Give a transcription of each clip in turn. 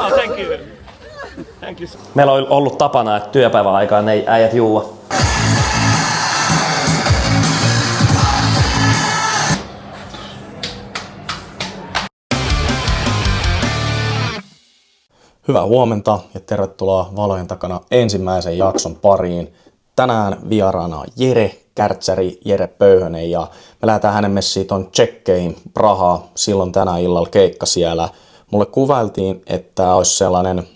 Oh, thank you. Thank you. Meillä on ollut tapana, että työpäivän aikaan ei äijät juua. Hyvää huomenta ja tervetuloa Valojen takana ensimmäisen jakson pariin. Tänään vieraana on Jere Kärtsäri, Jere Pöyhönen, ja me lähdetään hänen messiin ton Tšekkeihin Prahaan. Silloin tänään illalla keikka siellä. Mulle kuvailtiin, että olisi sellainen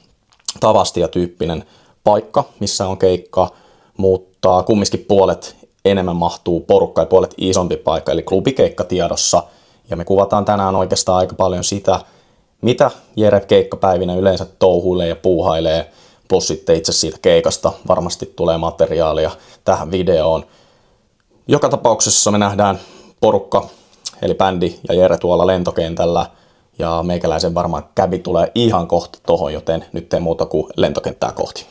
Tavastia-tyyppinen paikka, missä on keikka, mutta kumminkin puolet enemmän mahtuu porukka ja puolet isompi paikka, eli klubikeikka tiedossa. Ja me kuvataan tänään oikeastaan aika paljon sitä, mitä Jere keikkapäivinä yleensä touhuilee ja puuhailee, plus sitten itse siitä keikasta varmasti tulee materiaalia tähän videoon. Joka tapauksessa me nähdään porukka, eli bändi ja Jere tuolla lentokentällä, ja meikäläisen varmaan käbi tulee ihan kohta tohon, joten nyt ei muuta kuin lentokenttää kohti.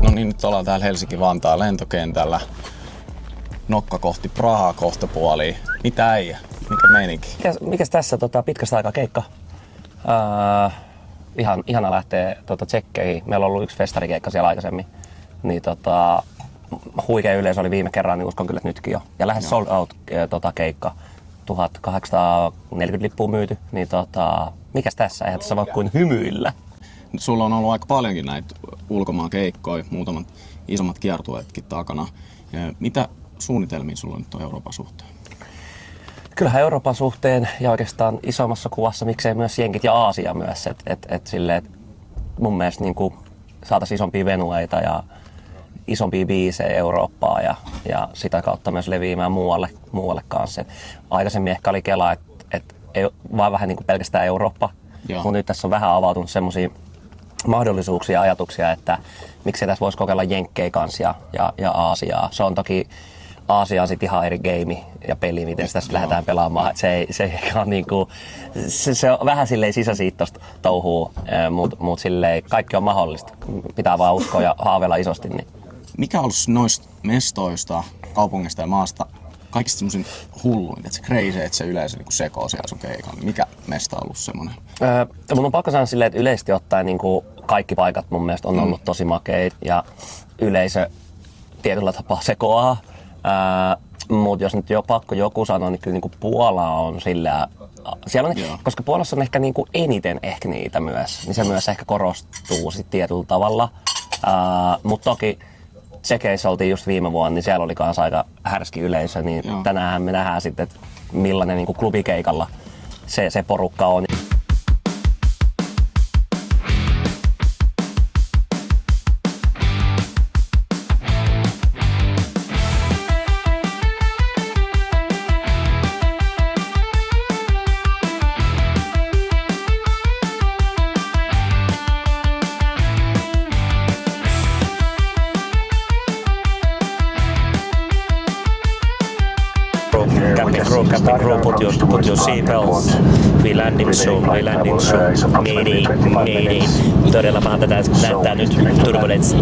No niin, nyt ollaan täällä Helsinki-Vantaan lentokentällä. Nokka kohti Prahaa kohtapuoliin. Mitä äijä? Mikä meininki? Mikäs tässä pitkästä aikaa keikka? Ihana lähtee Tšekkeihin. Meillä on ollut yksi festarikeikka siellä aikaisemmin. Niin huikea yleisö oli viime kerran, niin uskon kyllä, että nytkin jo. Ja lähes sold out keikka. 1840 lippua myyty. Niin mikäs tässä? Eihän tässä voi kuin hymyillä. Sulla on ollut aika paljonkin näitä ulkomaan keikkoja, muutamat isommat kiertueetkin takana. Mitä suunnitelmia sulla nyt on Euroopan suhteen? Kyllähän Euroopan suhteen ja oikeastaan isommassa kuvassa miksei myös jenkit ja Aasia myös. Silleen, mun mielestä niin saataisiin isompia venueita ja isompia biisejä Eurooppaa ja sitä kautta myös leviämään muualle kanssa. Aikaisemmin ehkä oli kela, että vaan vähän niin kuin pelkästään Eurooppa, mutta nyt tässä on vähän avautunut semmoisia mahdollisuuksia ja ajatuksia, että miksei tässä voisi kokeilla jenkkejä kanssa ja Aasiaa. Se on toki Aasia on sitten ihan eri game ja peli, miten sitä lähdetään pelaamaan. Se on niinku, se on vähän silleen sisäsiittoista touhua, mut silleen kaikki on mahdollista. Pitää vaan uskoa ja haaveilla isosti. Niin. Mikä olisi noista mestoista, kaupungeista ja maasta kaikista semmoisin hulluin, että se crazy, että se yleisö niin sekoo siellä sun keikalla? Mikä mesta on ollut semmoinen? Mun on pakko sanoa silleen, että yleisesti ottaen niin kaikki paikat mun mielestä on ollut tosi makeita ja yleisö tietyllä tapaa sekoaa. Mutta jos nyt jo pakko joku sanoa, niin kyllä niinku Puola on sillä, siellä on, koska Puolassa on ehkä niinku eniten ehkä niitä myös, niin se myös ehkä korostuu sit tietyllä tavalla. Mutta toki Tšekeissä oltiin just viime vuonna, niin siellä oli kans aika härski yleisö, niin tänään me nähdään sitten, että millainen niinku klubikeikalla se porukka on. Captain crew, put your seatbelts. We landing soon. Mayday. Todella päätetään, näyttää nyt turbulence.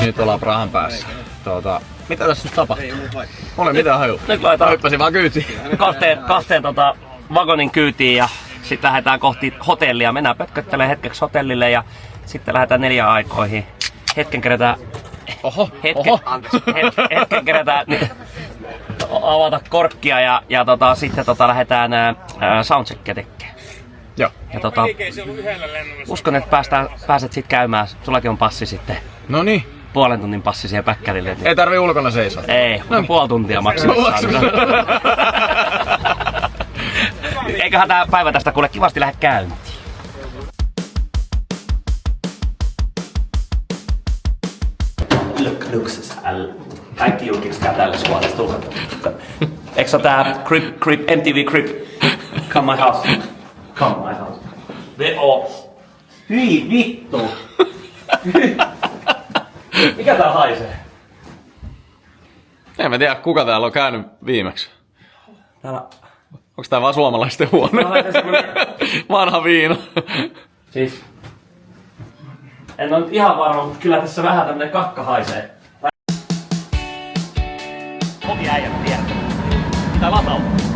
Nyt ollaan Prahan päässä. Mitä tässä nyt tapahtuu? Mulla ei mitään haju. Nyt laitetaan. Hyppäsin vaan kyytiin. Kahteen vagonin kyytiin ja sitten lähdetään kohti hotellia. Mennään pötköttelemään hetkeksi hotellille ja sitten lähdetään 4 aikoihin. Hetken kerätään avata korkkia ja sitten sitten lähdetään soundcheckia tekemään. Joo. Ja uskon, että pääset sitten käymään. Sullakin on passi sitten. No niin. Puolen tunnin passi siihen päkkärille. Ei tarvii ulkona seisoa. Ei, puoli tuntia maksimissaan. Eiköhän tää päivä tästä kuule kivasti lähde käyntiin. Luksus. Kaikki julkiksi käy tälle suolesta. Eikö se tää MTV Crip? Come my house. Ne oo. Hyi vittu. Mikä tää haisee? En mä tiedä, kuka täällä on käynyt viimeksi. Täällä... Onks tää vaan suomalaisten huone? Vanha viina. Siis... En ole nyt ihan varma, mutta kyllä tässä vähän tämmönen kakka haisee. Ovi äijä, mä tiedän. Pitää latautua.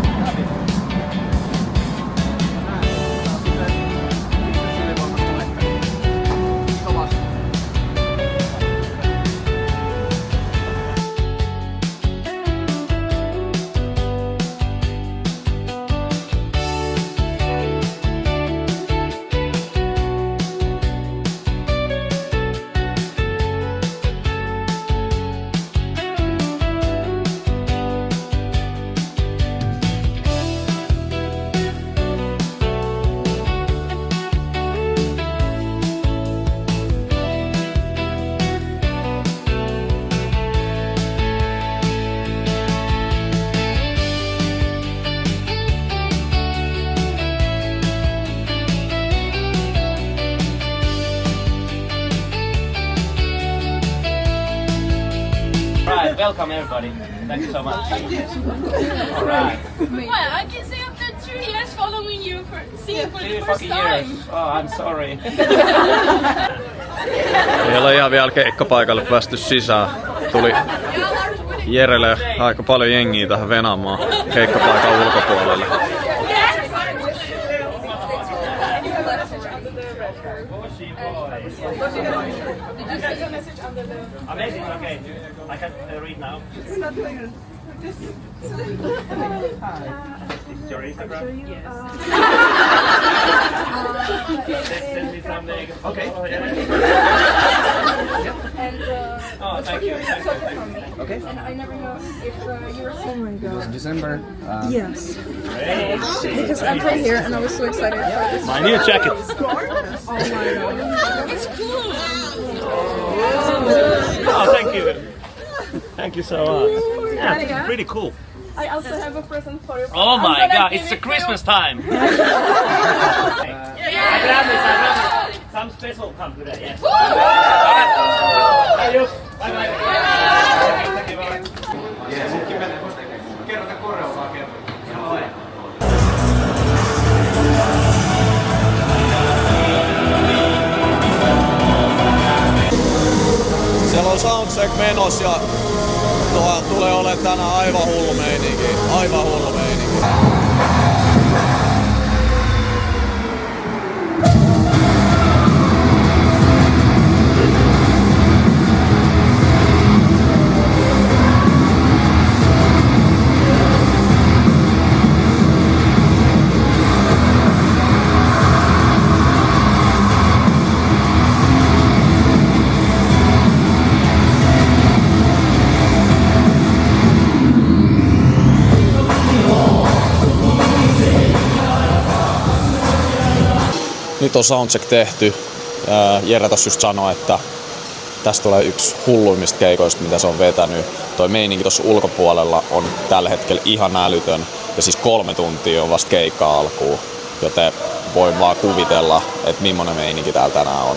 Alright, welcome everybody. Thank you so much. Alright. Well, I can say after 2 years following you for seeing for the first fucking time. years. Oh, I'm sorry. Ei ole ihan vielä keikkapaikalle päästy sisään. Tuli Jerelle aika paljon jengiä tähän venaamaan keikkapaikan ulkopuolelle. Amazing, okay. I can read now. This is your Instagram? Yes. Send me something. Okay. And Oh, thank you. okay. And I never know if you were saying. Oh my god. December. Yes. Because I'm from here and I was so excited for this. My new jacket. Oh my god. It's cool. Oh, thank you. Thank you so much. Yeah, it's pretty cool. I also have a present for you. Oh I'm my gonna god, give it's it a to Christmas you. time. I grab this. Some special come today, yes. Bye, Jus. Bye bye. Thank you, bye. Siellä on soundcheck menos ja tulee olemaan tänään aivan hullu meininki. Aivan hullu meininki. Nyt on soundcheck tehty. Jere tossa just sanoi, että tästä tulee yksi hulluimmista keikoista, mitä se on vetänyt. Toi meininki tuossa ulkopuolella on tällä hetkellä ihan älytön. Ja siis 3 tuntia on vasta keikkaa alkuun. Joten voin vaan kuvitella, että millainen meininki täällä tänään on.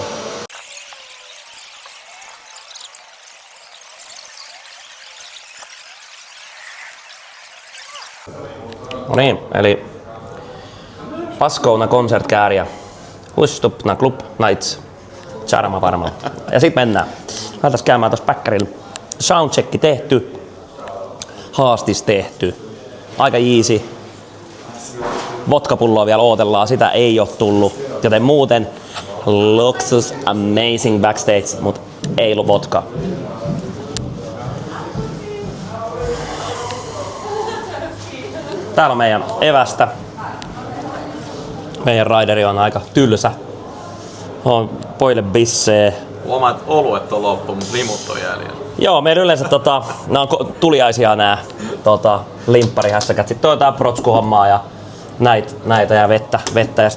No niin, eli Paskouna konsertkääriä. Huistupna Club Nights. Charma varmaan. Ja sit mennään. Lähdetään käymään tossa päkkärillä. Soundcheck tehty. Haastis tehty. Aika easy. Vodkapulloa vielä ootellaan. Sitä ei oo tullut. Joten muuten luxus amazing backstage, mut ei ollut vodka. Täällä on meidän evästä. Meidän raideri on aika tylsä. On poille bissee. Omat oluet on loppu, mutta limut on jäljellä. Joo, meillä yleensä nää on tuliaisia nää limpparihässäkät. Sitten on jotain protskuhommaa ja näitä ja vettä ja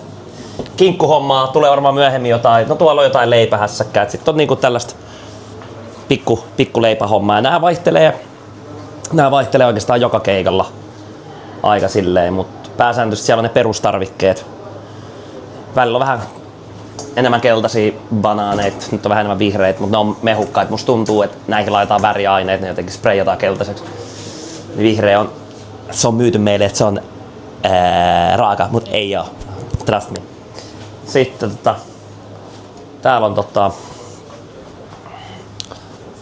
kinkkuhommaa. Tulee varmaan myöhemmin jotain, no tuolla on jotain leipähässäkkää. Sitten on niinku tällaista pikku leipähommaa. Ja nää vaihtelee oikeastaan joka keikalla aika silleen, mutta pääsääntöisesti siellä on ne perustarvikkeet. Välillä on vähän enemmän keltaisia banaaneita, nyt on vähän enemmän vihreitä, mutta ne on mehukkaita. Musta tuntuu, että näihin laitetaan väriaineet, ne jotenkin spreijataan keltaiseksi. Vihreä on, se on myyty meille, että se on raaka, mutta ei oo. Trust me. Sitten täällä on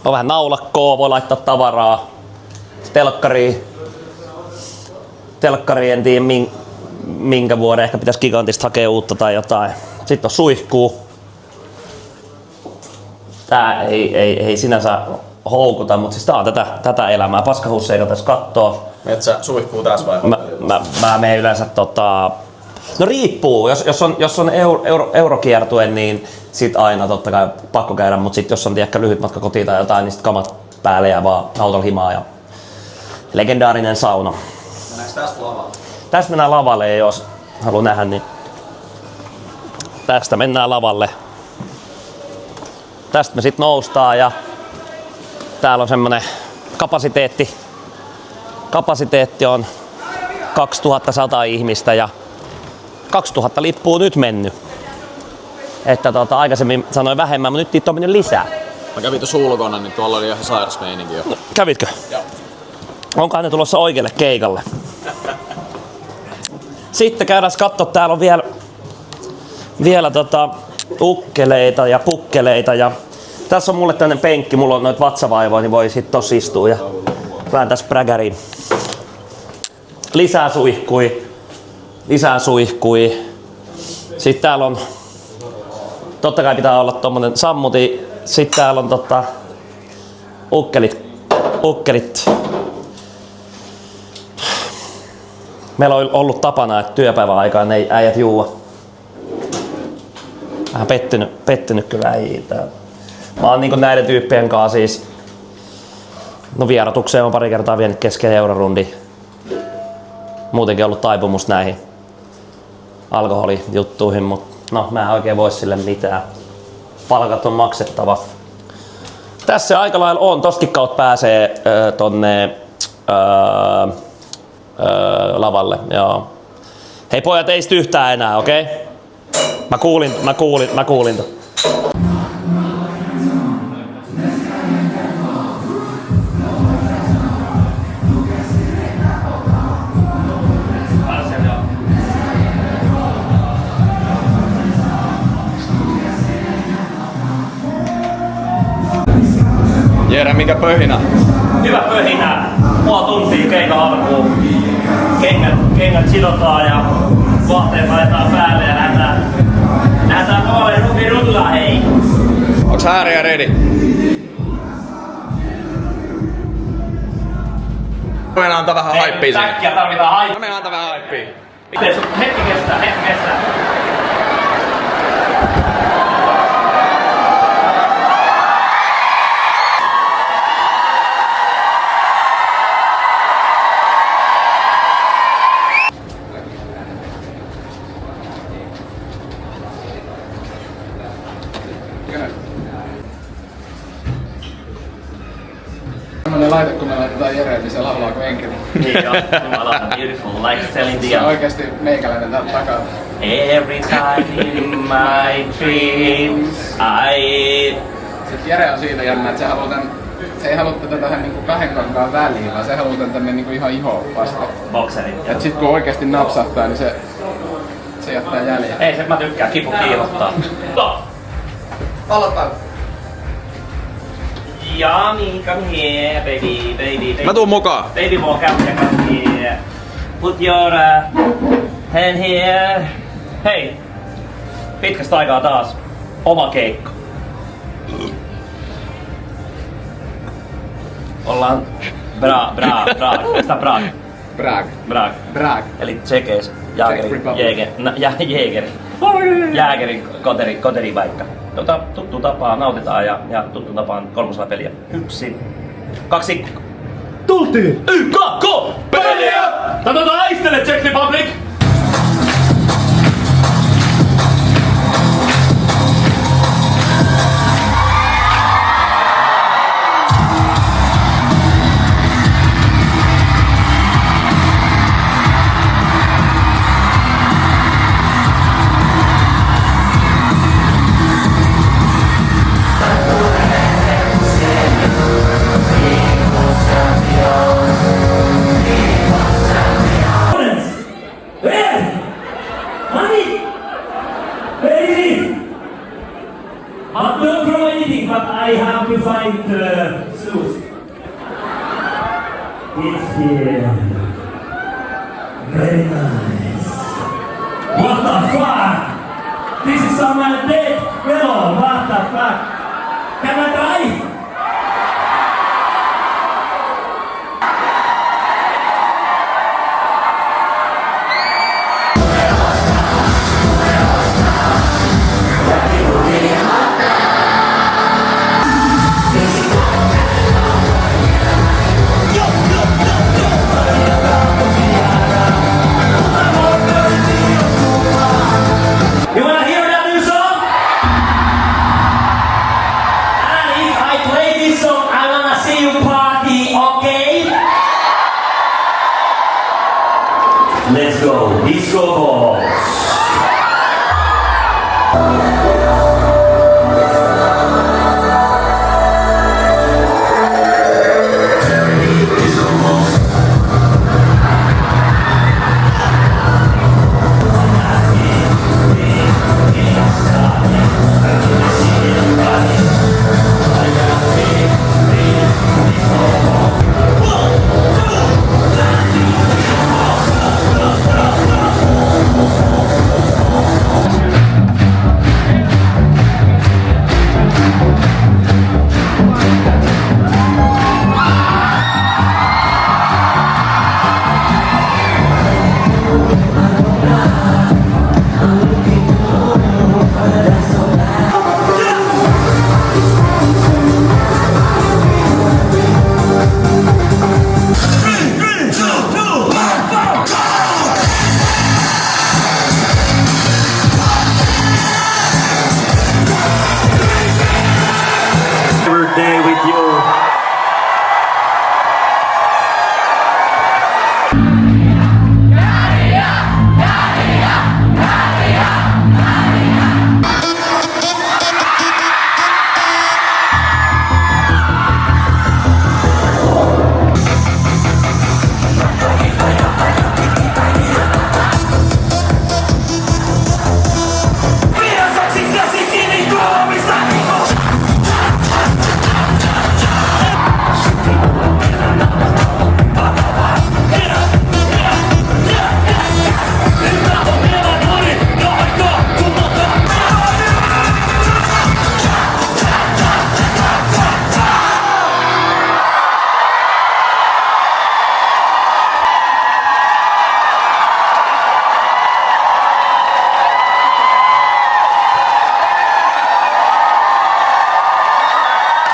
on vähän naulakkoa, voi laittaa tavaraa. Telkkari en tiedä minkä vuoden, ehkä pitäisi Gigantista hakea uutta tai jotain. Sitten on suihkuu. Tää ei sinänsä houkuta, mutta siis tää on tätä elämää. Paskahusseita tässä kattoo. Et sä suihkuu tässä vai? Mä menen yleensä no riippuu, jos on eurokiertue, niin sit aina totta kai pakko käydä, mutta sit jos on ehkä lyhyt matka kotiin tai jotain, niin sit kamat päälle ja vaan autolla himaa ja legendaarinen sauna. Mennäänkö tästä lavalle? Tästä mennään lavalle ja jos haluaa nähdä, niin tästä mennään lavalle. Tästä me sit noustaan ja täällä on semmonen kapasiteetti on 2100 ihmistä ja 2000 lippua nyt mennyt. Että aikaisemmin sanoin vähemmän, mutta nyt niitä on mennyt lisää. Mä kävin tuossa ulkona, niin tuolla oli ihan sairas meininki jo. No, kävitkö? Joo. Onkohan ne tulossa oikealle keikalle? Sitten käydään katsoa, täällä on vielä ukkeleita ja pukkeleita ja tässä on mulle tämmönen penkki, mulla on noita vatsavaivoja, niin voi sit tossa istua ja vääntää sprägäriin. Lisää suihkui. Sitten täällä on, totta kai pitää olla tommonen sammuti. Sitten täällä on ukkelit. Meillä on ollut tapana, että työpäivän aikaan ei äijät juua. Vähän pettynyt kyllä äijiltä. Mä oon niinku näiden tyyppien kanssa siis, no vierotukseen on pari kertaa vienyt kesken eurorundi. Muutenkin ollut taipumus näihin alkoholijuttuihin, mutta no mä en oikein voi sille mitään. Palkat on maksettava. Tässä se aika lailla on, tostakin kautta pääsee tonne lavalle. Joo. Hei pojat, ei sit yhtään enää, okei? Okay? Mä kuulin. Jere, mikä pöhinä? Hyvä pöhinä. Puoli tuntia keikan alkuun. Kengät sidotaan ja vaatteet laitetaan päälle ja lähdetään kovalle rulla, hei. Onks hääriä ready? Mä menen antaa vähän haippia siihen. Säkkiä tarvitaan haippia. Mä menen antaa vähän haippia. Miten sun hetki kestää? Semmoinen laite, kun me laitetaan Jereen, niin se laulaa kuin enkeli. Niin joo, beautiful, like Celine Se on Dion. oikeesti meikäläinen täältä takaa. Every time in my dreams I... Sitten Jere on siitä jännä, että se ei halua tätä tähän niinku kahden kankaan väliin, vaan se haluaa tänne niinku ihan ihoon vasten. Bokseri. Et sit kun oikeesti napsahtaa, niin se jättää jäljen. Ei se mä tykkään, kipu kiilottaa. No. Aloitetaan. Yummy, come here, baby. Mä tuun mukaan. Baby boy, come here. Put your hand here. Hei, pitkästä aikaa taas. Oma keikka. Ollaan Prag. Eli Tsekeis. Jäägerin koteripaikka. Tuttu tapaa, nautitaan ja tuttu tapaan kolmosella peliä. 1, 2, tultiin! YKK! Peliä! Taistele Czech Republic! have to find Zeus. It's here. Very nice. What the fuck? This is someone dead. No, what the fuck? Can I die? You wanna hear that new song? And if I play this song, I wanna see you party, okay? Let's go, disco balls. Day with you.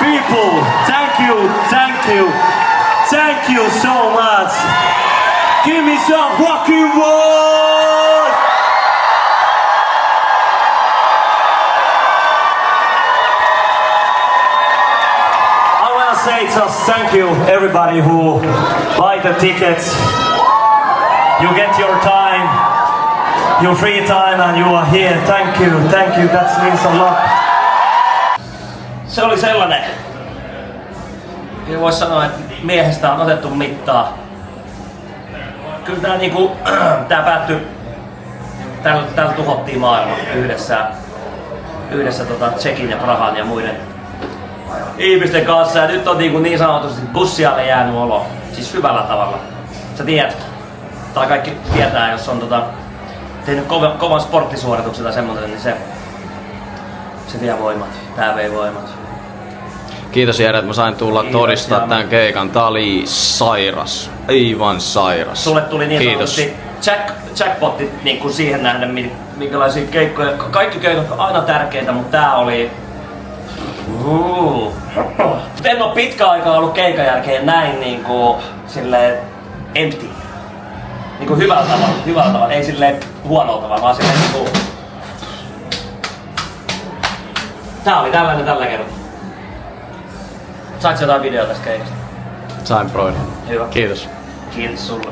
People, thank you so much. Give me some rock and roll. I wanna say just thank you everybody who buy the tickets. You get your time, your free time, and you are here. Thank you, that means a lot. Se oli sellainen. Kyllä vois sanoa, että miehestä on otettu mittaa. Kyllä tää päättyi, tällä tuhottiin maailma yhdessä Tsekin ja Prahan ja muiden ihmisten kanssa. Ja nyt on niin sanotusti bussialle jäänyt olo. Siis hyvällä tavalla. Sä tiedät, tai kaikki tietää, jos on tehnyt kovan sporttisuorituksen tai semmoisen, niin se vie voimat. Tää vei voimat. Kiitos Jere, että mä sain tulla todistaa tämän keikan. Tää oli sairas. Aivan sairas. Sulle tuli niin sanotusti jackpotti niin siihen nähden, minkälaisia keikkoja. Kaikki keikat on aina tärkeitä, mutta tää oli... En oo pitkä aikaa ollut keikan jälkeen näin silleen empty. Hyvällä tavalla. Ei silleen huonolla tavalla, vaan silleen Tää oli tällainen tällä kertaa. Saitko jotain videota tästä keikasta? Sain broin. Hyvä. Kiitos. Kiitos sulle.